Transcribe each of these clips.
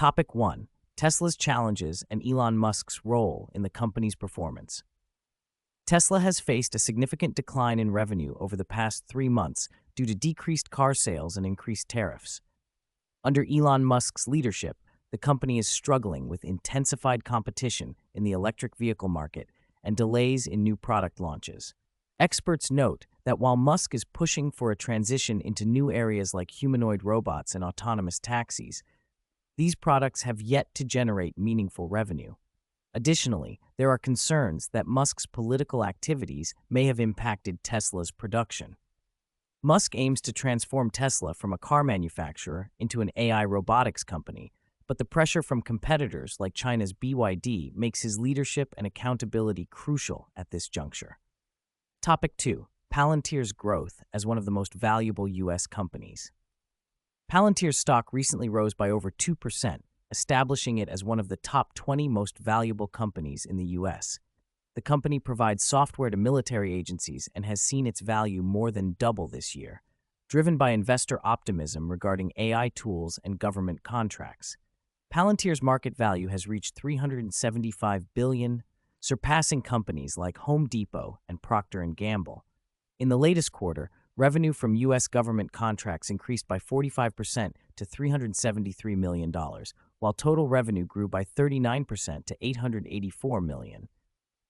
Topic 1. Tesla's challenges and Elon Musk's role in the company's performance. Tesla has faced a significant decline in revenue over the past 3 months due to decreased car sales and increased tariffs. Under Elon Musk's leadership, the company is struggling with intensified competition in the electric vehicle market and delays in new product launches. Experts note that while Musk is pushing for a transition into new areas like humanoid robots and autonomous taxis, these products have yet to generate meaningful revenue. Additionally, there are concerns that Musk's political activities may have impacted Tesla's production. Musk aims to transform Tesla from a car manufacturer into an AI robotics company, but the pressure from competitors like China's BYD makes his leadership and accountability crucial at this juncture. Topic 2. Palantir's growth as one of the most valuable U.S. companies. Palantir's stock recently rose by over 2%, establishing it as one of the top 20 most valuable companies in the U.S. The company provides software to military agencies and has seen its value more than double this year, driven by investor optimism regarding AI tools and government contracts. Palantir's market value has reached $375 billion, surpassing companies like Home Depot and Procter & Gamble. In the latest quarter, revenue from U.S. government contracts increased by 45% to $373 million, while total revenue grew by 39% to $884 million.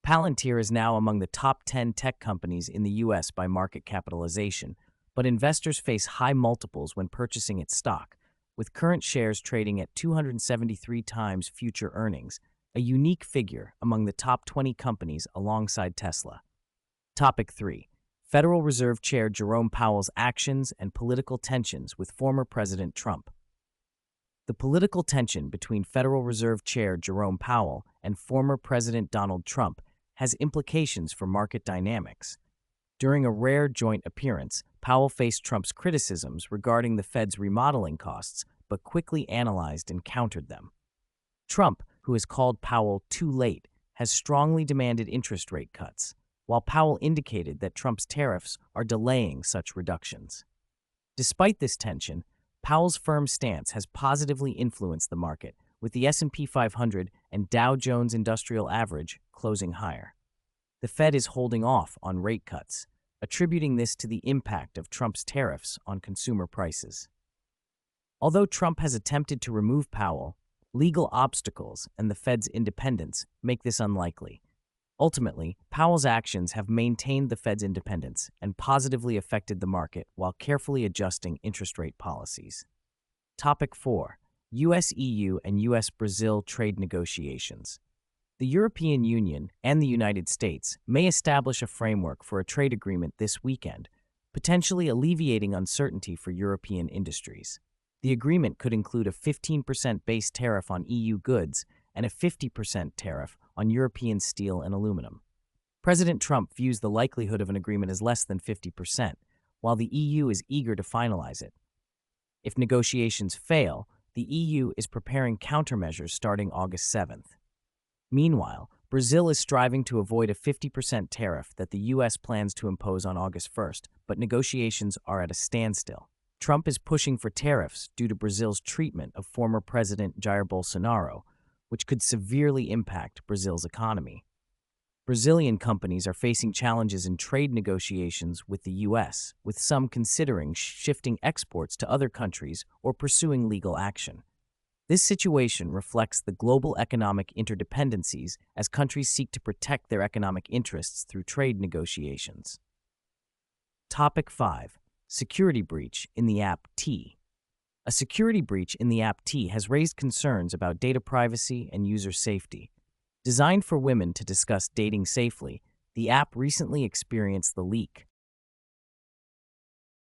Palantir is now among the top 10 tech companies in the U.S. by market capitalization, but investors face high multiples when purchasing its stock, with current shares trading at 273 times future earnings, a unique figure among the top 20 companies alongside Tesla. Topic 3. Federal Reserve Chair Jerome Powell's actions and political tensions with former President Trump. The political tension between Federal Reserve Chair Jerome Powell and former President Donald Trump has implications for market dynamics. During a rare joint appearance, Powell faced Trump's criticisms regarding the Fed's remodeling costs, but quickly analyzed and countered them. Trump, who has called Powell too late, has strongly demanded interest rate cuts, while Powell indicated that Trump's tariffs are delaying such reductions. Despite this tension, Powell's firm stance has positively influenced the market, with the S&P 500 and Dow Jones Industrial Average closing higher. The Fed is holding off on rate cuts, attributing this to the impact of Trump's tariffs on consumer prices. Although Trump has attempted to remove Powell, legal obstacles and the Fed's independence make this unlikely. Ultimately, Powell's actions have maintained the Fed's independence and positively affected the market while carefully adjusting interest rate policies. Topic 4. U.S.-EU and U.S.-Brazil trade negotiations. The European Union and the United States may establish a framework for a trade agreement this weekend, potentially alleviating uncertainty for European industries. The agreement could include a 15% base tariff on EU goods and a 50% tariff on European steel and aluminum. President Trump views the likelihood of an agreement as less than 50%, while the EU is eager to finalize it. If negotiations fail, the EU is preparing countermeasures starting August 7th. Meanwhile, Brazil is striving to avoid a 50% tariff that the U.S. plans to impose on August 1st, but negotiations are at a standstill. Trump is pushing for tariffs due to Brazil's treatment of former President Jair Bolsonaro, which could severely impact Brazil's economy. Brazilian companies are facing challenges in trade negotiations with the U.S., with some considering shifting exports to other countries or pursuing legal action. This situation reflects the global economic interdependencies as countries seek to protect their economic interests through trade negotiations. Topic 5. Security breach in the app T. A security breach in the app T has raised concerns about data privacy and user safety. Designed for women to discuss dating safely, the app recently experienced the leak,